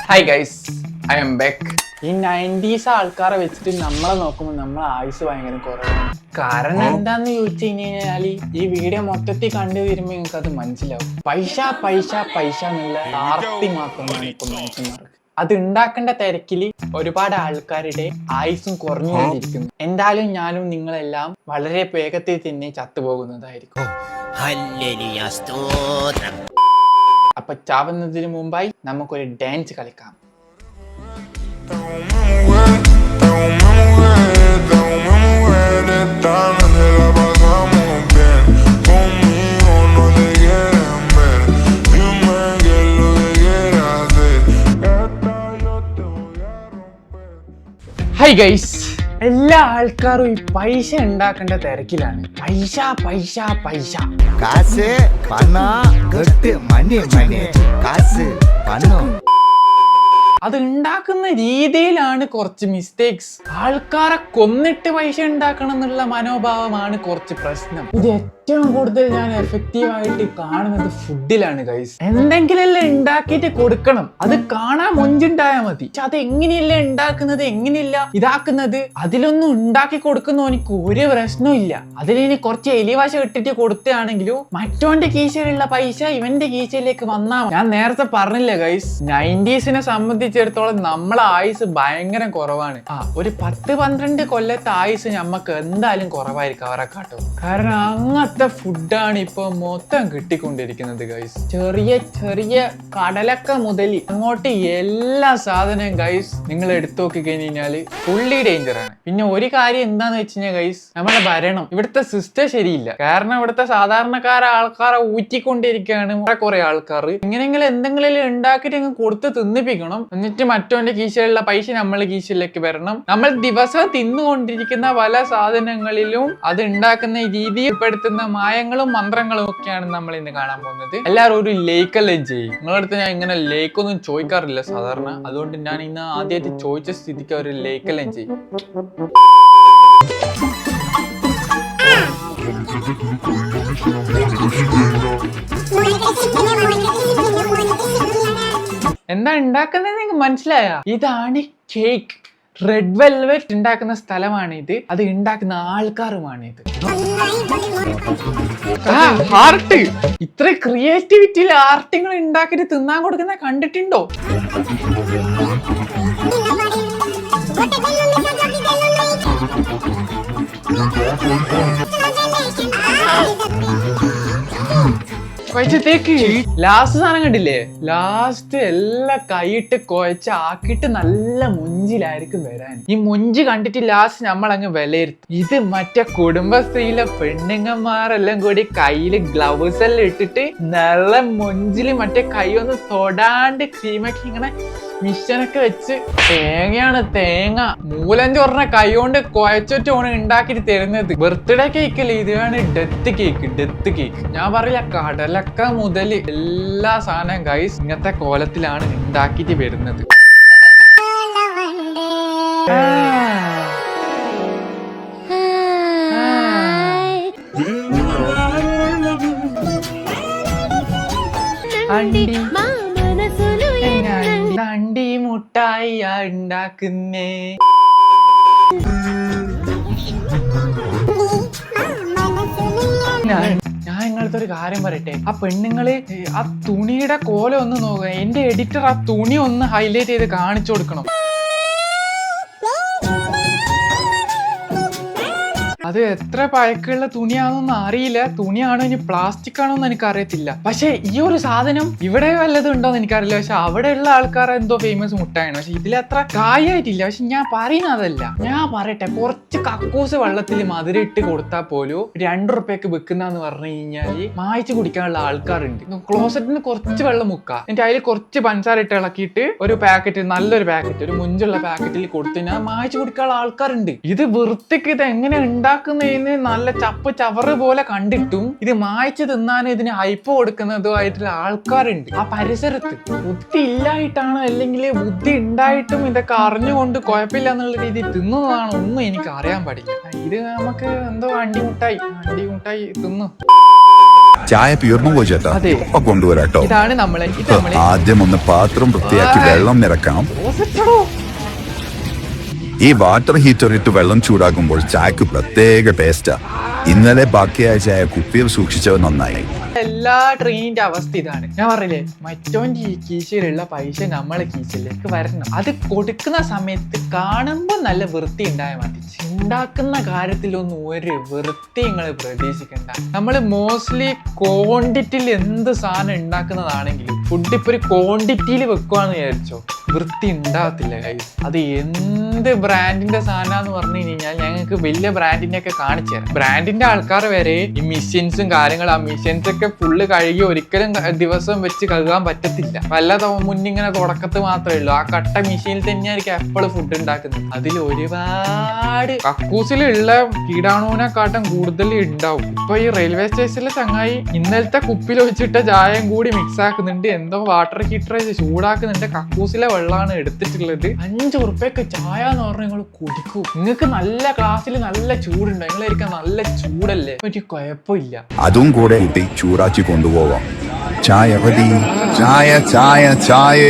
Hi guys, I M back. ഈ 90s ആൾക്കാരെ വെച്ചിട്ട് നമ്മളെ നോക്കുമ്പോൾ നമ്മളെ ആയുസ് ഭയങ്കര കുറവാണ്. കാരണം എന്താന്ന് ചോദിച്ചു കഴിഞ്ഞാല് ഈ വീഡിയോ മൊത്തത്തിൽ കണ്ടു വരുമ്പോ നിങ്ങൾക്ക് അത് മനസ്സിലാവും. പൈസ പൈസ പൈസ എന്നുള്ള ആർത്തി മാത്രമാണ് ഇപ്പൊ മനുഷ്യന്മാർക്ക്. അത് ഉണ്ടാക്കേണ്ട തിരക്കില് ഒരുപാട് ആൾക്കാരുടെ ആയുസും കുറഞ്ഞുകൊണ്ടിരിക്കുന്നു. എന്തായാലും ഞാനും നിങ്ങളെല്ലാം വളരെ വേഗത്തിൽ തന്നെ ചത്തുപോകുന്നതായിരിക്കും. അപ്പൊ ചാവുന്നതിന് മുമ്പായി നമുക്കൊരു ഡാൻസ് കളിക്കാം. ഹായ് ഗൈസ്, എല്ലാ ആൾക്കാരും ഈ പൈസ ഉണ്ടാക്കേണ്ട തിരക്കിലാണ്. പൈസ പൈസ പൈസ, കാശ് പണം ഗട്ട് മണി മണി, കാശ് പണം. അത് ഉണ്ടാക്കുന്ന രീതിയിലാണ് കുറച്ച് മിസ്റ്റേക്സ്. ആൾക്കാരെ കൊന്നിട്ട് പൈസ ഉണ്ടാക്കണം എന്നുള്ള മനോഭാവമാണ് കുറച്ച് പ്രശ്നം. ഇത് ഏറ്റവും കൂടുതൽ ഞാൻ എഫക്റ്റീവായിട്ട് കാണുന്നത് ഫുഡിലാണ് ഗൈസ്. എന്തെങ്കിലല്ലേ ഉണ്ടാക്കിയിട്ട് കൊടുക്കണം, അത് കാണാൻ മൊഞ്ചുണ്ടായാൽ മതി. പക്ഷെ അത് എങ്ങനെയല്ലേ ഉണ്ടാക്കുന്നത്, എങ്ങനെയല്ല ഇതാക്കുന്നത്, അതിലൊന്നും ഉണ്ടാക്കി കൊടുക്കുന്ന എനിക്ക് ഒരു പ്രശ്നവും ഇല്ല. അതിലിനി കുറച്ച് എലിവാശ ഇട്ടിട്ട് കൊടുക്കുകയാണെങ്കിലും മറ്റോന്റെ കീശയിലുള്ള പൈസ ഇവന്റെ കീശയിലേക്ക് വന്നാൽ. ഞാൻ നേരത്തെ പറഞ്ഞില്ലേ ഗൈസ്, 90s സംബന്ധിച്ചിടത്തോളം നമ്മളെ ആയുസ് ഭയങ്കര കുറവാണ്. ഒരു 10-12 കൊല്ലത്തെ ആയുസ് നമ്മക്ക് എന്തായാലും കുറവായിരിക്കും അവരെ കാട്ടും. കാരണം അങ്ങനത്തെ ഫുഡാണ് ഇപ്പൊ മൊത്തം കിട്ടിക്കൊണ്ടിരിക്കുന്നത് ഗൈസ്. ചെറിയ ചെറിയ കടലക്ക മുതൽ അങ്ങോട്ട് എല്ലാ സാധനവും ഗൈസ് നിങ്ങൾ എടുത്തു നോക്കി കഴിഞ്ഞാല് ഫുള്ളി ഡേഞ്ചർ ആണ്. പിന്നെ ഒരു കാര്യം എന്താന്ന് വെച്ച് കഴിഞ്ഞാൽ ഗൈസ്, നമ്മുടെ ഭരണം, ഇവിടുത്തെ സിസ്റ്റം ശരിയില്ല. കാരണം ഇവിടുത്തെ സാധാരണക്കാരെ ആൾക്കാരെ ഊറ്റിക്കൊണ്ടിരിക്കുകയാണ് കുറെ ആൾക്കാർ. എങ്ങനെയെങ്കിലും എന്തെങ്കിലും ഉണ്ടാക്കിയിട്ട് അങ്ങ് കൊടുത്ത് തിന്നിപ്പിക്കണം, എന്നിട്ട് മറ്റോന്റെ കീശയിലുള്ള പൈസ നമ്മളെ കീശയിലേക്ക് വരണം. നമ്മൾ ദിവസം തിന്നുകൊണ്ടിരിക്കുന്ന പല സാധനങ്ങളിലും അത് ഉണ്ടാക്കുന്ന രീതി ഉൾപ്പെടുത്തുന്ന മായങ്ങളും മന്ത്രങ്ങളും ഒക്കെയാണ് നമ്മൾ ഇന്ന് കാണാൻ പോകുന്നത്. എല്ലാവരും ഒരു ലൈക്കെല്ലാം ചെയ്യും. നിങ്ങളടുത്ത് ഞാൻ ഇങ്ങനെ ലൈക്കൊന്നും ചോദിക്കാറില്ല സാധാരണ, അതുകൊണ്ട് ഞാൻ ഇന്ന് ആദ്യമായിട്ട് ചോദിച്ച സ്ഥിതിക്ക് ഒരു ലൈക്കെല്ലാം ചെയ്യും. എന്താ ഉണ്ടാക്കുന്നത് നിങ്ങൾക്ക് മനസ്സിലായ? ഇതാണ് കേക്ക്. റെഡ് വെൽവെറ്റ് ഉണ്ടാക്കുന്ന സ്ഥലമാണ് ഇത്. അത് ഉണ്ടാക്കുന്ന ആൾക്കാരുമാണ് ഇത്. ഹാർട്ട്, ഇത്ര ക്രിയേറ്റിവിറ്റിയിൽ ആർട്ടിങ്ങൾ ഉണ്ടാക്കിട്ട് തിന്നാൻ കൊടുക്കുന്ന കണ്ടിട്ടുണ്ടോ? ലാസ്റ്റ് സാധനം കണ്ടില്ലേ? ലാസ്റ്റ് എല്ലാം കൈയിട്ട് കുഴച്ച് ആക്കിയിട്ട് നല്ല മൊഞ്ചിലായിരിക്കും വരാൻ. ഈ മൊഞ്ച് കണ്ടിട്ട് ലാസ്റ്റ് നമ്മൾ അങ്ങ് വിലയിരുത്തും. ഇത് മറ്റേ കുടുംബശ്രീയിലെ പെണ്ണുങ്ങന്മാരെല്ലാം കൂടി കയ്യില് ഗ്ലൗസ് എല്ലാം ഇട്ടിട്ട് നല്ല മൊഞ്ചില് മറ്റേ കൈ ഒന്ന് തൊടാണ്ട് ക്രീമൊക്കെ ഇങ്ങനെ മിഷനൊക്കെ വെച്ച്, തേങ്ങയാണ് തേങ്ങ, മൂലഞ്ച് പറഞ്ഞ കൈ കൊണ്ട് കുഴച്ചിട്ടാണ് ഉണ്ടാക്കിട്ട് തരുന്നത്. ബർത്ത്ഡേ കേക്ക് അല്ലേ, ഇതാണ് ഡെത്ത് കേക്ക്. ഡെത്ത് കേക്ക് ഞാൻ പറയില്ല, കടലക്ക മുതൽ എല്ലാ സാധനം ഗൈസ് ഇങ്ങനത്തെ കോലത്തിലാണ് ഉണ്ടാക്കിട്ട് വരുന്നത്. അണ്ടി മുട്ടായി ഉണ്ടാക്കുന്നേ. ഞാൻ നിങ്ങളടുത്ത് ഒരു കാര്യം പറയട്ടെ. ആ പെണ്ണുങ്ങള് ആ തുണിയുടെ കോലം ഒന്ന് നോക്കുക. എന്റെ എഡിറ്റർ ആ തുണി ഒന്ന് ഹൈലൈറ്റ് ചെയ്ത് കാണിച്ചു കൊടുക്കണം. അത് എത്ര പഴക്കമുള്ള തുണിയാണെന്നൊന്നും അറിയില്ല. തുണിയാണോ ഇനി പ്ലാസ്റ്റിക് ആണോ എന്ന് എനിക്ക് അറിയത്തില്ല. പക്ഷെ ഈ ഒരു സാധനം ഇവിടെ വല്ലതും ഉണ്ടോന്ന് എനിക്കറിയില്ല. പക്ഷെ അവിടെയുള്ള ആൾക്കാർ എന്തോ ഫേമസ് മുട്ടായാണ്. പക്ഷെ ഇതിലത്ര കായായിട്ടില്ല. പക്ഷെ ഞാൻ പറയുന്ന അതല്ല. ഞാൻ പറയട്ടെ, കുറച്ച് കക്കൂസ് വെള്ളത്തിൽ മധുരം ഇട്ട് കൊടുത്താൽ പോലും 2 റുപ്യക്ക് വിൽക്കുന്നെന്ന് പറഞ്ഞു കഴിഞ്ഞാല് മായ്ച്ചു കുടിക്കാനുള്ള ആൾക്കാരുണ്ട്. ക്ലോസറ്റിന് കുറച്ച് വെള്ളം മുക്കുക, എന്നിട്ട് അതിൽ കുറച്ച് പഞ്ചസാര ഇട്ട് ഇളക്കിയിട്ട് ഒരു പാക്കറ്റ്, നല്ലൊരു പാക്കറ്റ്, ഒരു മുഞ്ചുള്ള പാക്കറ്റിൽ കൊടുത്തു കഴിഞ്ഞാൽ മായ്ച്ചു കുടിക്കാനുള്ള ആൾക്കാരുണ്ട്. ഇത് വൃത്തിക്ക് ഇത് എങ്ങനെ ഉണ്ടാക്കുന്നതിന് നല്ല ചപ്പ് ചവറ് പോലെ കണ്ടിട്ടും ഇത് മായ്ച്ചു തിന്നാനും ഇതിന് ഹൈപ്പ് കൊടുക്കുന്നതുമായിട്ടുള്ള ആൾക്കാരുണ്ട് ആ പരിസരത്ത്. ബുദ്ധി ഇല്ലായിട്ടാണോ അല്ലെങ്കിൽ ബുദ്ധി ഉണ്ടായിട്ടും ഇതൊക്കെ അറിഞ്ഞുകൊണ്ട് കുഴപ്പമില്ല എന്നുള്ള രീതിയിൽ തിന്നുന്നതാണോ ഒന്നും എനിക്ക് അറിയാൻ പാടില്ല. ഇത് നമുക്ക് എന്തോ അണ്ടിമുട്ടായി തിന്നു. ചായ തീർന്നു പോയി ചേട്ടാ. അതെ. ഇപ്പൊ കൊണ്ടുവരാട്ടോ. ഇതാണ് നമ്മളെ ആദ്യം ഒന്ന് പാത്രം വൃത്തിയാക്കി വെള്ളം നിറക്കണം. ഈ വാട്ടർ ഹീറ്റർ ഇട്ട് വെള്ളം ചൂടാക്കുമ്പോൾ ചായക്ക് പ്രത്യേക ടേസ്റ്റാ. ഇന്നലെ ബാക്കിയായ ചായ കുപ്പിയിൽ സൂക്ഷിച്ചത് നന്നായി. എല്ലാ ട്രെയിനിന്റെ അവസ്ഥ ഇതാണ്. ഞാൻ പറഞ്ഞില്ലേ, മറ്റോന്റെ ഈ കീശയിലുള്ള പൈസ നമ്മളെ കീശയിലേക്ക് വരണം. അത് കൊടുക്കുന്ന സമയത്ത് കാണുമ്പോൾ നല്ല വൃത്തി ഉണ്ടായാൽ മതി. ഉണ്ടാക്കുന്ന കാര്യത്തിലൊന്നും ഒരു വൃത്തി നിങ്ങൾ പ്രതീക്ഷിക്കണ്ട. നമ്മൾ മോസ്റ്റ്ലി ക്വാണ്ടിറ്റിയിൽ എന്ത് സാധനം ഉണ്ടാക്കുന്നതാണെങ്കിലും ഫുഡ് ഇപ്പൊ ഒരു ക്വാണ്ടിറ്റിയിൽ വെക്കുവാന്ന് വിചാരിച്ചോ, വൃത്തി ഉണ്ടാകത്തില്ല ഗൈസ്. അത് എന്ത് ബ്രാൻഡിന്റെ സാധനം പറഞ്ഞു കഴിഞ്ഞാൽ ഞങ്ങൾക്ക് വലിയ ബ്രാൻഡിന്റെ ഒക്കെ കാണിച്ചു തരാം. ബ്രാൻഡിന്റെ ആൾക്കാർ വരെ ഈ മെഷീൻസും കാര്യങ്ങളും, ആ മെഷീൻസ് ഒക്കെ ഫുള്ള് കഴുകി ഒരിക്കലും ദിവസം വെച്ച് കഴുകാൻ പറ്റത്തില്ല. വല്ല മുന്നിങ്ങനെ തുടക്കത്ത് മാത്രമേ ഉള്ളൂ. ആ കട്ട മെഷീനിൽ തന്നെയായിരിക്കും എപ്പോഴും ഫുഡ് ഉണ്ടാക്കുന്നത്. അതിൽ ഒരുപാട് കക്കൂസിലുള്ള കീടാണുവിനെക്കാട്ടും കൂടുതൽ ഉണ്ടാവും. ഇപ്പൊ ഈ റെയിൽവേ സ്റ്റേഷനിലെ ചങ്ങായി ഇന്നലത്തെ കുപ്പിയിൽ വെച്ചിട്ട ചായയും കൂടി മിക്സ് ആക്കുന്നുണ്ട്. എന്തോ വാട്ടർ ഹീറ്റർ ചൂടാക്കുന്നുണ്ട്. കക്കൂസിലെ വെള്ളമാണ് എടുത്തിട്ടുള്ളത്. 5 ഉറുപ്പ്യക്ക് ചായ എന്ന് പറഞ്ഞാൽ നിങ്ങൾ കുടിക്കൂ. നിങ്ങൾക്ക് നല്ല ക്ലാസ്സിൽ നല്ല ചൂടുണ്ട്, നിങ്ങളായിരിക്കാം നല്ല ചൂടല്ലേ, ഒരു കുഴപ്പമില്ല. അതും കൂടെ കൂട്ടി ചൂടാക്കി കൊണ്ടുപോവാം. ചായ മതി. ചായ ചായ ചായ.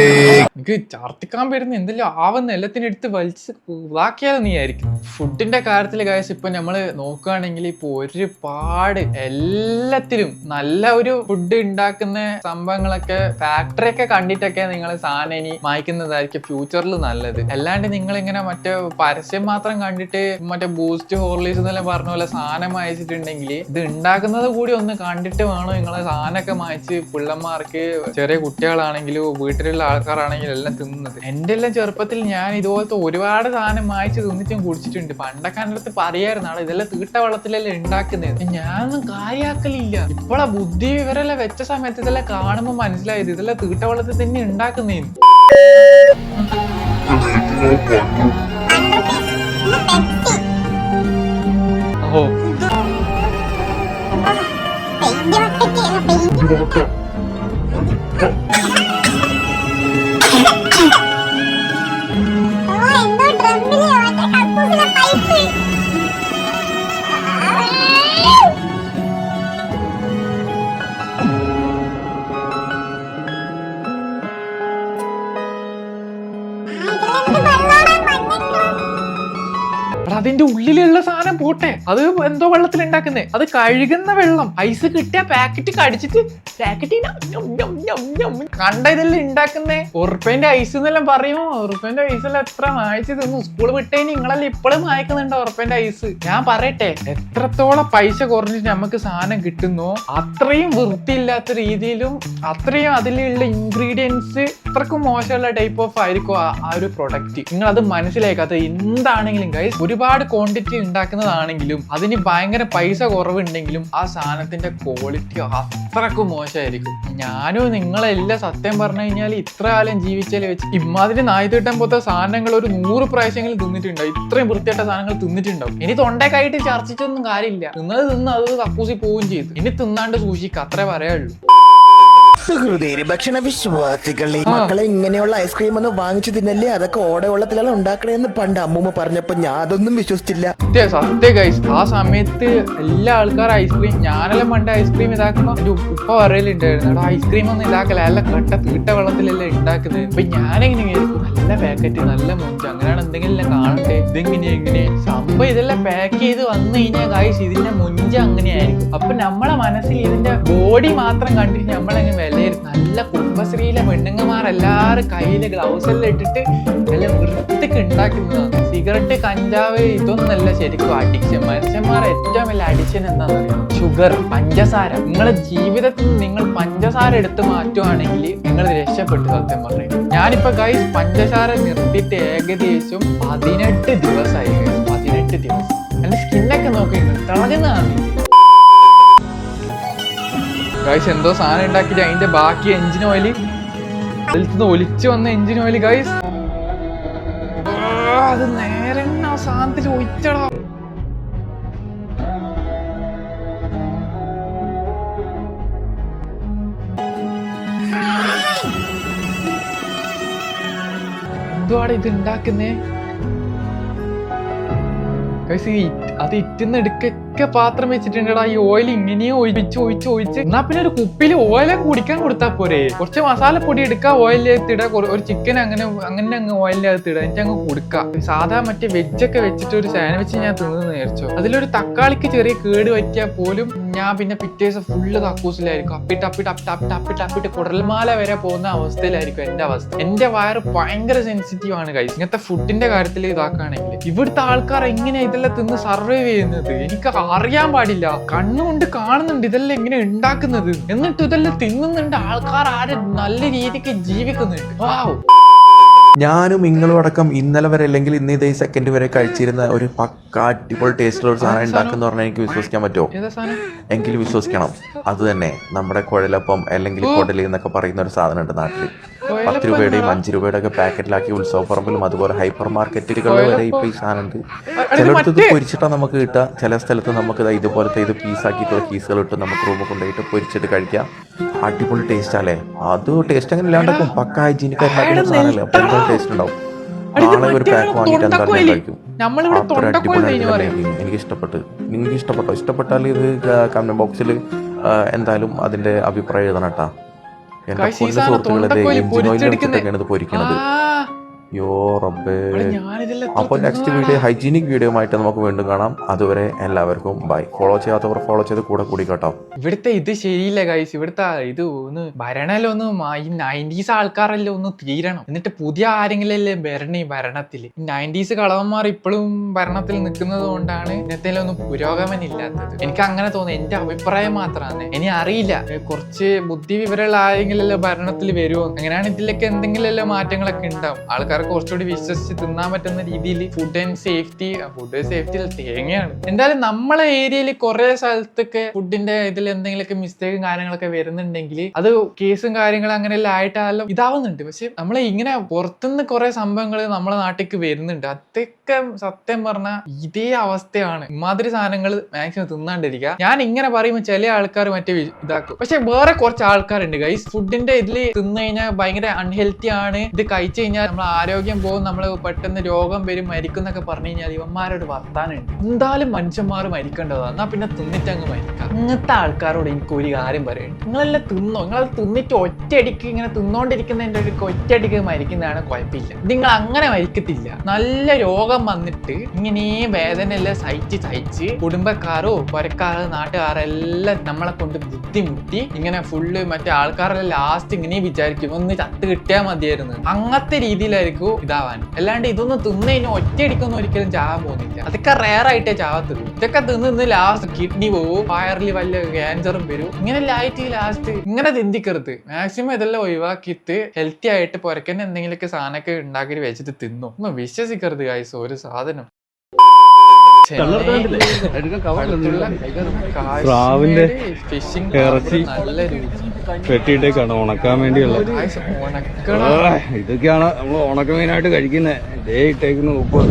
എനിക്ക് ചർത്തിക്കാൻ വരുന്ന എന്തെല്ലാം ആവുന്ന എല്ലാത്തിനും എടുത്ത് വലിച്ച് ഇതാക്കിയാലും നീ ആയിരിക്കും. ഫുഡിന്റെ കാര്യത്തിൽ കാശ് ഇപ്പൊ നമ്മള് നോക്കുകയാണെങ്കിൽ ഇപ്പൊ ഒരുപാട് എല്ലാത്തിലും നല്ല ഒരു ഫുഡ് ഉണ്ടാക്കുന്ന സംഭവങ്ങളൊക്കെ ഫാക്ടറി ഒക്കെ കണ്ടിട്ടൊക്കെ നിങ്ങൾ സാധനം ഇനി വാങ്ങിക്കുന്നതായിരിക്കും ഫ്യൂച്ചറിൽ നല്ലത്. അല്ലാണ്ട് നിങ്ങൾ ഇങ്ങനെ മറ്റേ പരസ്യം മാത്രം കണ്ടിട്ട് മറ്റേ ബൂസ്റ്റ് ഹോർലിക്സ് എന്നെല്ലാം പറഞ്ഞ പോലെ സാധനം വാങ്ങിച്ചിട്ടുണ്ടെങ്കിൽ ഇത് ഉണ്ടാക്കുന്നത് കൂടി ഒന്ന് കണ്ടിട്ട് വേണം നിങ്ങളെ സാധനമൊക്കെ വാങ്ങിച്ച് പിള്ളന്മാർക്ക്, ചെറിയ കുട്ടികളാണെങ്കിലും വീട്ടിലുള്ള ആൾക്കാരാണെങ്കിലും എല്ലാം തിന്നുന്നത്. എന്റെ എല്ലാം ചെറുപ്പത്തിൽ ഞാൻ ഇതുപോലത്തെ ഒരുപാട് സാധനം വാങ്ങിച്ച് തിന്നിട്ടും കുടിച്ചിട്ടുണ്ട്. പണ്ടൊക്കെ എൻ്റെ അടുത്ത് പറയായിരുന്നു ഇതെല്ലാം തീട്ട വെള്ളത്തിലല്ലേ ഉണ്ടാക്കുന്നത്. ഞാനൊന്നും കാര്യാക്കലില്ല. ഇപ്പോഴാ ബുദ്ധി വിവരെല്ലാം വെച്ച സമയത്ത് ഇതെല്ലാം കാണുമ്പോൾ മനസ്സിലായത് ഇതെല്ലാം തീട്ട വെള്ളത്തിൽ തന്നെ ഉണ്ടാക്കുന്നേന്ന്. ഓ അതിന്റെ ഉള്ളിലുള്ള സാധനം പോട്ടെ, അത് എന്തോ വെള്ളത്തിൽ ഉണ്ടാക്കുന്നേ. അത് കഴുകുന്ന വെള്ളം ഐസ് കിട്ടിയ പാക്കറ്റ് കടിച്ചിട്ട് കണ്ട ഇതെല്ലാം ഉണ്ടാക്കുന്നേ. ഉറുപ്പേന്റെ ഐസ് എന്നെല്ലാം പറയുമോ? ഉറുപ്പേന്റെ ഐസ് എല്ലാം എത്ര വായിച്ചു തിന്നു. സ്കൂൾ വിട്ടേന് നിങ്ങളെല്ലാം ഇപ്പോഴും വായിക്കുന്നുണ്ടോ ഉറുപ്പേന്റെ ഐസ്? ഞാൻ പറയട്ടെ, എത്രത്തോളം പൈസ കുറഞ്ഞിട്ട് നമുക്ക് സാധനം കിട്ടുന്നോ അത്രയും വൃത്തിയില്ലാത്ത രീതിയിലും അത്രയും അതിലുള്ള ഇൻഗ്രീഡിയൻസ് അത്രക്കും മോശമുള്ള ടൈപ്പ് ഓഫ് ആയിരിക്കും ആ ഒരു പ്രൊഡക്റ്റ്. നിങ്ങൾ അത് മനസ്സിലാക്കാത്ത എന്താണെങ്കിലും ഗൈസ്, ഒരുപാട് ക്വാണ്ടിറ്റി ഉണ്ടാക്കുന്നതാണെങ്കിലും അതിന് ഭയങ്കര പൈസ കുറവുണ്ടെങ്കിലും ആ സാധനത്തിന്റെ ക്വാളിറ്റി അത്രക്കും മോശമായിരിക്കും. ഞാനും നിങ്ങളെല്ലാം സത്യം പറഞ്ഞു കഴിഞ്ഞാൽ ഇത്ര കാലം ജീവിച്ചാൽ വെച്ച് ഇമാതിരി നായ്ത്തിട്ടം പോലത്തെ സാധനങ്ങൾ ഒരു 100 പ്രാവശ്യങ്ങളിൽ തിന്നിട്ടുണ്ടാവും. ഇത്രയും വൃത്തിയായിട്ട സാധനങ്ങൾ തിന്നിട്ടുണ്ടാവും. ഇനി തൊണ്ടക്കായിട്ട് ചർച്ചിച്ചൊന്നും കാര്യമില്ല. തിന്ന് അത് കക്കൂസി പോവുകയും ചെയ്തു. ഇനി തിന്നാണ്ട് സൂക്ഷിക്കുക, അത്രേ പറയാനുള്ളൂ. സുഹൃതേരി ഭക്ഷണ വിശ്വാസികളെ, മക്കളെ ഇങ്ങനെയുള്ള ഐസ്ക്രീം ഒന്നും വാങ്ങിച്ചു തിന്നല്ലേ, അതൊക്കെ ഓടവെള്ളത്തിലാണ് ഉണ്ടാക്കണേന്ന് പണ്ട് അമ്മൂമ്മ പറഞ്ഞപ്പോ ഞാൻ അതൊന്നും വിശ്വസിച്ചില്ല. സത്യ ഗൈസ്, ആ സമയത്ത് എല്ലാ ആൾക്കാരും ഐസ്ക്രീം, ഞാനെല്ലാം പണ്ട് ഐസ്ക്രീം ഇതാക്കുമ്പോ ഉപ്പ പറയലുണ്ടായിരുന്നു, ഐസ്ക്രീം ഒന്നും ഇതാക്കല, നല്ല കട്ട തീട്ട വെള്ളത്തിലല്ലേ ഉണ്ടാക്കുന്നത്. അപ്പൊ ഞാനെങ്ങനെ വിചാരിക്കും, നല്ല പാക്കറ്റ്, നല്ല മുഞ്ച്, അങ്ങനെയാണ് എന്തെങ്കിലും കാണട്ടെ, ഇതെങ്ങനെ സംഭവം ഇതെല്ലാം പാക്ക് ചെയ്ത് വന്നു കഴിഞ്ഞാൽ ഗൈസ് ഇതിന്റെ മുഞ്ച് അങ്ങനെയായിരിക്കും. അപ്പൊ നമ്മളെ മനസ്സിൽ ഇതിന്റെ ബോഡി മാത്രം കണ്ടിട്ട് നമ്മളെങ്ങനെ നല്ല കുടുംബശ്രീയിലെ പെണ്ണുങ്ങമാരെല്ലാരും കയ്യില് ഗ്ലൗസ് എല്ലാം ഇട്ടിട്ട് നല്ല വൃത്തിക്ക് ഉണ്ടാക്കുന്നതാണ്. സിഗരറ്റ്, കഞ്ചാവ് ഇതൊന്നല്ല ശരിക്കും അഡിക്ഷൻ. മനുഷ്യന്മാരെ ഏറ്റവും വലിയ അഡിക്ഷൻ എന്താണെന്ന് അറിയാം? ഷുഗർ, പഞ്ചസാര. നിങ്ങളെ ജീവിതത്തിൽ നിങ്ങൾ പഞ്ചസാര എടുത്ത് മാറ്റുവാണെങ്കിൽ നിങ്ങൾ രക്ഷപ്പെട്ടു. സത്യം പറഞ്ഞു ഞാനിപ്പോ ഗൈസ് പഞ്ചസാര നിർത്തിയിട്ട് ഏകദേശം 18 ദിവസമായി. 18 ദിവസം. എന്റെ സ്കിന്നൊക്കെ നോക്കി തിളങ്ങുന്നതാണ്. ഗൈസ് എന്തോ സാധനം ഉണ്ടാക്കിയിട്ട് അതിന്റെ ബാക്കി എഞ്ചിൻ ഓയില് അതിൽ നിന്ന് ഒലിച്ചു വന്ന എഞ്ചിൻ ഓയില് ഗൈസ് അത് നേരെ ആ സാധനത്തിൽ ഒഴിച്ചടാ. എന്തുവാണ് ഇത് ഉണ്ടാക്കുന്നേ ഗൈസ്? അത് ഇറ്റുന്ന എടുക്ക പതുക്കെ പാത്രം വെച്ചിട്ടുണ്ടടാ ഈ ഓയിൽ ഇങ്ങനെയോ ഒഴിച്ച് എന്നാ പിന്നെ ഒരു കുപ്പിയിൽ ഓയിലൊക്കെ കുടിക്കാൻ കൊടുത്താൽ പോരെ. കുറച്ച് മസാലപ്പൊടി എടുക്കുക, ഓയിലിനകത്ത് ഇടുക, ഒരു ചിക്കൻ അങ്ങനെ അങ്ങ് ഓയിലിനകത്ത് ഇടുക, എന്നിട്ട് അങ്ങ് കൊടുക്കുക. സാധാ മറ്റേ വെജൊക്കെ വെച്ചിട്ട് ഒരു സാൻഡ്വിച്ച് ഞാൻ തിന്നു നേരിച്ചോ. അതിലൊരു തക്കാളിക്ക് ചെറിയ കേട് പറ്റിയാൽ പോലും ഞാൻ പിന്നെ പിറ്റേ ദിവസം ഫുള്ള് കക്കൂസിലായിരിക്കും. അപ്പിട്ട് കുടൽമാല വരെ പോകുന്ന അവസ്ഥയിലായിരിക്കും എന്റെ അവസ്ഥ. എന്റെ വയറ് ഭയങ്കര സെൻസിറ്റീവ് ആണ് ഗൈസ് ഇങ്ങനത്തെ ഫുഡിന്റെ കാര്യത്തിൽ. ഇതാക്കുകയാണെങ്കിൽ ഇവിടുത്തെ ആൾക്കാർ എങ്ങനെയാ ഇതെല്ലാം തിന്ന് സർവൈവ് ചെയ്യുന്നത് എനിക്ക് അറിയാൻ പാടില്ല. കണ്ണുകൊണ്ട് കാണുന്നുണ്ട് ഇതെല്ലാം എങ്ങനെ ഉണ്ടാക്കുന്നത്, എന്നിട്ട് ഇതെല്ലാം തിന്നുന്നുണ്ട് ആൾക്കാർ. ആര് നല്ല രീതിക്ക് ജീവിക്കുന്നുണ്ട്. വാവ്. ഞാനും നിങ്ങളും അടക്കം ഇന്നലെ വരെ അല്ലെങ്കിൽ ഇന്ന് ഇതേ സെക്കൻഡ് വരെ കഴിച്ചിരുന്ന ഒരു പക്ക അടിപൊളി ടേസ്റ്റുള്ള ഒരു സാധനം ഉണ്ടാക്കുന്ന പറഞ്ഞാൽ എനിക്ക് വിശ്വസിക്കാൻ പറ്റുമോ? എങ്കിലും വിശ്വസിക്കണം. അത് തന്നെ നമ്മുടെ കുഴലപ്പം അല്ലെങ്കിൽ കൊടലി എന്നൊക്കെ പറയുന്ന ഒരു സാധനം ഉണ്ട് നാട്ടിൽ. 10 രൂപയുടെയും 5 രൂപയുടെ ഒക്കെ പാക്കറ്റിലാക്കി ഉത്സവപ്പറമ്പിലും അതുപോലെ ഹൈപ്പർ മാർക്കറ്റുകളിൽ വരെ ഇപ്പൊ ഈ സാധനം ഉണ്ട്. ചിലടത്ത് ഇത് പൊരിച്ചിട്ടാണ് നമുക്ക് കിട്ടുക, ചില സ്ഥലത്ത് നമുക്ക് ഇതുപോലത്തെ ഇത് പീസാക്കിയിട്ടുള്ള പീസുകൾ ഇട്ട് നമുക്ക് റൂമിൽ കൊണ്ടുപോയിട്ട് പൊരിച്ചിട്ട് കഴിക്കാം. അടിപൊളി ടേസ്റ്റ് അല്ലേ? അത് ടേസ്റ്റ് അങ്ങനെ ഇല്ലാണ്ടാക്കും. പക്ക ഹൈജീനിക് ആയിട്ടുള്ള സാധനമല്ലേ, അപ്പൊ എന്താ ടേസ്റ്റ് ഉണ്ടാവും. നാളെ ഒരു പാക്ക് വാങ്ങിയിട്ട് എന്തായാലും കഴിക്കും. അത്ര അടിപൊളിയായിട്ട് എനിക്ക് ഇഷ്ടപ്പെട്ടു. നിങ്ങൾക്ക് ഇഷ്ടപ്പെട്ടോ? ഇഷ്ടപ്പെട്ടാൽ ഇത് കമന്റ് ബോക്സിൽ എന്തായാലും അതിന്റെ അഭിപ്രായം എഴുതണം കേട്ടാ. എന്റെ സുഹൃത്തുക്കളെ എഞ്ചിൻ ഓയിൽ എടുത്തിട്ടൊക്കെയാണ് ഇത് പൊരിക്കണത്. യോ റബ്ബേ. അപ്പോൾ നെക്സ്റ്റ് വീഡിയോ ഹൈജീനിക് വീഡിയോ ആയിട്ട് നമുക്ക് വീണ്ടും കാണാം. അതുവരെ എല്ലാവർക്കും ബൈ. ഫോളോ ചെയ്യാത്തവർ ഫോളോ ചെയ്ത് കൂടി കേട്ടോ. ഇവിടുത്തെ ഇത് ശരിയില്ല ഗൈസ്. ഇവിടുത്തെ ഇത് ഒന്ന് ഭരണല്ലോ ഒന്ന് ഈ 90s ആൾക്കാരല്ലേ ഒന്ന് തീരണം. എന്നിട്ട് പുതിയ ആരെങ്കിലും അല്ലേ ഭരണ ഈ ഭരണത്തില്. 90s കളവന്മാർ ഇപ്പോഴും ഭരണത്തിൽ നിൽക്കുന്നത് കൊണ്ടാണ് ഇന്നത്തെ ഒന്നും പുരോഗമനം ഇല്ലാത്തത്. എനിക്ക് അങ്ങനെ തോന്നുന്നു. എന്റെ അഭിപ്രായം മാത്രമാണ്. ഇനി അറിയില്ല, കുറച്ച് ബുദ്ധി വിവരമുള്ള ആരെങ്കിലും ഭരണത്തിൽ വരുമോ. അങ്ങനെയാണ് ഇതിലൊക്കെ എന്തെങ്കിലും മാറ്റങ്ങളൊക്കെ ഉണ്ടാവും. ആൾക്കാർ കുറച്ചുകൂടി വിശ്വസിച്ച് തിന്നാൻ പറ്റുന്ന രീതിയിൽ ഫുഡ് സേഫ്റ്റി തേങ്ങയാണ്. എന്തായാലും നമ്മളെ ഏരിയയിൽ കുറെ സ്ഥലത്തൊക്കെ ഫുഡിന്റെ ഇതിൽ എന്തെങ്കിലുമൊക്കെ മിസ്റ്റേക്കും കാര്യങ്ങളൊക്കെ വരുന്നുണ്ടെങ്കിൽ അത് കേസും കാര്യങ്ങളും അങ്ങനെയെല്ലാം ആയിട്ടാലും ഇതാവുന്നുണ്ട്. പക്ഷെ നമ്മളെ ഇങ്ങനെ പുറത്തുനിന്ന് കുറെ സംഭവങ്ങൾ നമ്മളെ നാട്ടിലേക്ക് വരുന്നുണ്ട്. അതൊക്കെ സത്യം പറഞ്ഞാൽ ഇതേ അവസ്ഥയാണ്. ഇമാതിരി സാധനങ്ങൾ മാക്സിമം തിന്നാണ്ടിരിക്കുക. ഞാൻ ഇങ്ങനെ പറയുമ്പോൾ ചില ആൾക്കാർ മറ്റേ ഇതാക്കും. പക്ഷെ വേറെ കുറച്ച് ആൾക്കാരുണ്ട് ഗൈസ്, ഫുഡിന്റെ ഇതിൽ തിന്നു കഴിഞ്ഞാൽ ഭയങ്കര അൺഹെൽത്തി ആണ്, ഇത് കഴിച്ചു കഴിഞ്ഞാൽ നമ്മൾ ആരോഗ്യം പോകും, നമ്മൾ പെട്ടെന്ന് രോഗം വരും, മരിക്കും എന്നൊക്കെ പറഞ്ഞു കഴിഞ്ഞാൽ ഇവന്മാരോട് വർത്താനുണ്ട്. എന്തായാലും മനുഷ്യന്മാർ മരിക്കേണ്ടതാണ്, എന്നാ പിന്നെ തിന്നിട്ട് അങ്ങ് മരിക്കാം. അങ്ങനത്തെ ആൾക്കാരോട് എനിക്ക് ഒരു കാര്യം പറയുന്നുണ്ട്. നിങ്ങളെല്ലാം തിന്നോ, നിങ്ങളത് തിന്നിട്ട് ഒറ്റയടിക്ക് ഇങ്ങനെ തിന്നോണ്ടിരിക്കുന്നതിൻ്റെ ഒരു ഒറ്റയടിക്ക് മരിക്കുന്നതാണ് കുഴപ്പമില്ല. നിങ്ങൾ അങ്ങനെ മരിക്കത്തില്ല. നല്ല രോഗം വന്നിട്ട് ഇങ്ങനെ വേദന എല്ലാം സഹിച്ച് കുടുംബക്കാരോ പുരക്കാരോ നാട്ടുകാരെല്ലാം നമ്മളെ കൊണ്ട് ബുദ്ധിമുട്ടി ഇങ്ങനെ ഫുള്ള് മറ്റേ ആൾക്കാരെല്ലാം ലാസ്റ്റ് ഇങ്ങനെ വിചാരിക്കും ഒന്ന് ചത്ത് കിട്ടിയാൽ മതിയായിരുന്നു. അങ്ങനത്തെ രീതിയിലായിരിക്കും ഇതാവാൻ. അല്ലാണ്ട് ഇതൊന്നും തിന്നതിന് ഒറ്റയടിക്കൊന്നും ഒരിക്കലും ചാവാൻ പോകുന്നില്ല. അതൊക്കെ റെയർ ആയിട്ടേ ചാവത്തുള്ളൂ. ഇതൊക്കെ തിന്ന് ലാസ്റ്റ് കിഡ്നി പോവും, വയറിൽ വല്ല ക്യാൻസറും വരും. ഇങ്ങനെല്ലാം ആയിട്ട് ലാസ്റ്റ് ഇങ്ങനെ ചിന്തിക്കരുത്. മാക്സിമം ഇതെല്ലാം ഒഴിവാക്കിയിട്ട് ഹെൽത്തി ആയിട്ട് പുരക്കന്നെ എന്തെങ്കിലുമൊക്കെ സാധനമൊക്കെ ഉണ്ടാക്കി വെച്ചിട്ട് തിന്നു. ഒന്നും വിശ്വസിക്കരുത് ഗൈസ് ഒരു സാധനം. ഫിഷിംഗ് ഇറച്ചി നല്ല രുചി വെട്ടിയിട്ടേക്കാണ് ഉണക്കാൻ വേണ്ടിയുള്ള. ഇതൊക്കെയാണ് നമ്മൾ ഉണക്കമീനായിട്ട് കഴിക്കുന്നത്. ഇതേ ഇട്ടേക്കുന്ന ഉപ്പ്.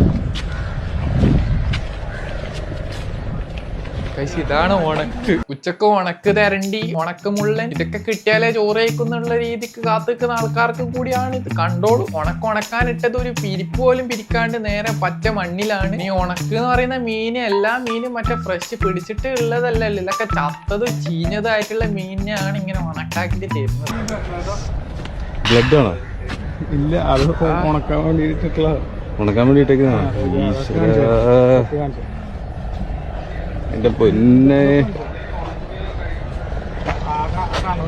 ഇതാണ് ഉണക്ക്. ഉച്ചക്ക് ഉണക്ക് തരണ്ടി, ഉണക്കമുള്ളൻ, ഇതൊക്കെ കിട്ടിയാലേ ചോറ് കഴിക്കുന്നുള്ള രീതിക്ക് കാത്തിക്കുന്ന ആൾക്കാർക്ക് കൂടിയാണ് ഇത്. കണ്ടോളൂ, ഉണക്കാനിട്ടത് ഒരു പിരിപ്പ് പോലും പിരിക്കാണ്ട് നേരെ പച്ച മണ്ണിലാണ്. ഈ ഉണക്ക് എന്ന് പറയുന്ന മീന് എല്ലാ മീനും മറ്റേ ഫ്രഷ് പിടിച്ചിട്ട് ഉള്ളതല്ലല്ലോ. ഇതൊക്കെ ചത്തത് ചീഞ്ഞതായിട്ടുള്ള മീനിനെയാണ് ഇങ്ങനെ ഉണക്കാക്കിട്ട് തരുന്നത്. ബ്ലഡ് ആണോ? ഇല്ല, അത് ഉണക്കാൻ വേണ്ടിയിട്ടേക്കുന്നതാണ്. എന്റെ പൊന്നെ,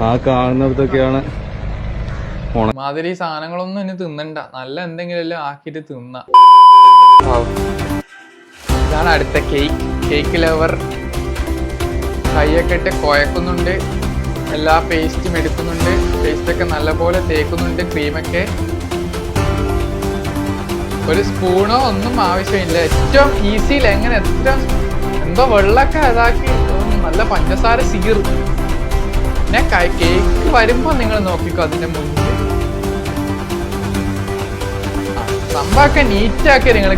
ആ കാണുന്നിടത്തൊക്കെയാണ് മാതിരി സാധനങ്ങളൊന്നും ഇനി തിന്നണ്ട. നല്ല എന്തെങ്കിലും ആക്കിയിട്ട് തിന്ന. ഇതാണ് അടുത്ത കേക്ക് ലവർ. കൈയൊക്കെ ഇട്ട് കുഴക്കുന്നുണ്ട്, എല്ലാ പേസ്റ്റും എടുക്കുന്നുണ്ട്, പേസ്റ്റൊക്കെ നല്ലപോലെ തേക്കുന്നുണ്ട്, ക്രീമൊക്കെ. ഒരു സ്പൂണോ ഒന്നും ആവശ്യമില്ല. ഏറ്റവും ഈസിയിൽ എങ്ങനെ എന്തോ വെള്ളമൊക്കെ ഇതാക്കി നല്ല പഞ്ചസാര സീർ. ഞാൻ കേക്ക് വരുമ്പോ നിങ്ങൾ നോക്കിക്കോ. അതിന്റെ മുന്നിൽ സംഭവമൊക്കെ നീറ്റാക്കി നിങ്ങൾ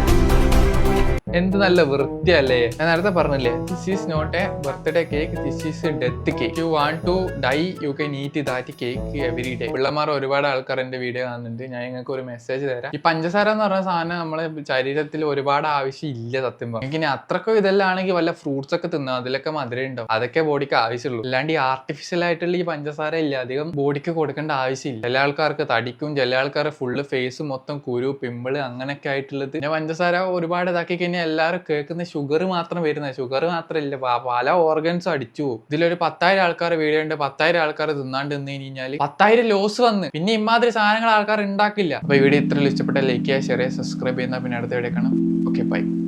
എന്ത് നല്ല വൃത്തിയല്ലേ. ഞാൻ നേരത്തെ പറഞ്ഞില്ലേ, this is not a birthday cake, this is death cake. You want to die you can eat that cake every day. പിള്ളമാർ ഒരുപാട് ആൾക്കാർ എന്റെ വീഡിയോ കാണുന്നുണ്ട്. ഞാൻ നിങ്ങൾക്ക് ഒരു മെസ്സേജ് തരാം. ഈ പഞ്ചസാര എന്ന് പറഞ്ഞ സാധനം നമ്മളെ ശരീരത്തിൽ ഒരുപാട് ആവശ്യം ഇല്ല സത്യം പറഞ്ഞു. എനിക്ക് അത്രക്കും ഇതെല്ലാം ആണെങ്കിൽ വല്ല ഫ്രൂട്ട്സ് ഒക്കെ തിന്നാം, അതിലൊക്കെ മധുരം ഉണ്ടാവും. അതൊക്കെ ബോഡിക്ക് ആവശ്യമുള്ളൂ. അല്ലാണ്ട് ഈ ആർട്ടിഫിഷ്യൽ ആയിട്ടുള്ള ഈ പഞ്ചസാര ഇല്ല അധികം ബോഡിക്ക് കൊടുക്കേണ്ട ആവശ്യമില്ല. ചില ആൾക്കാർക്ക് തടിക്കും, ചില ആൾക്കാർ ഫുള്ള് ഫേസ് മൊത്തം കുരു, പിമ്പിള് അങ്ങനെയൊക്കെ ആയിട്ടുള്ളത്. പിന്നെ പഞ്ചസാര ഒരുപാട് ഇതാക്കി കഴിഞ്ഞാൽ എല്ലാവരും കേൾക്കുന്ന ഷുഗർ മാത്രം വരുന്നത്. ഷുഗർ മാത്രമല്ല, പല ഓർഗൻസും അടിച്ചു പോകും. ഇതിലൊരു 10,000 ആൾക്കാർ വീഡിയോ ഉണ്ട്, 10,000 ആൾക്കാർ തിന്നാണ്ട് നിന്ന് കഴിഞ്ഞാൽ 10,000 ലോസ് വന്ന് പിന്നെ ഇമാതിരി സാധനങ്ങൾ ആൾക്കാർ ഉണ്ടാക്കില്ല. അപ്പൊ ഈ വീഡിയോ ഇത്ര ഇഷ്ടപ്പെട്ട ലൈക്ക് ചെയ്യുക, ഷെയർ ചെയ്യുക, സബ്സ്ക്രൈബ് ചെയ്യുന്ന പിന്നെ അടുത്ത വീഡിയോ കാണാം. Okay bye.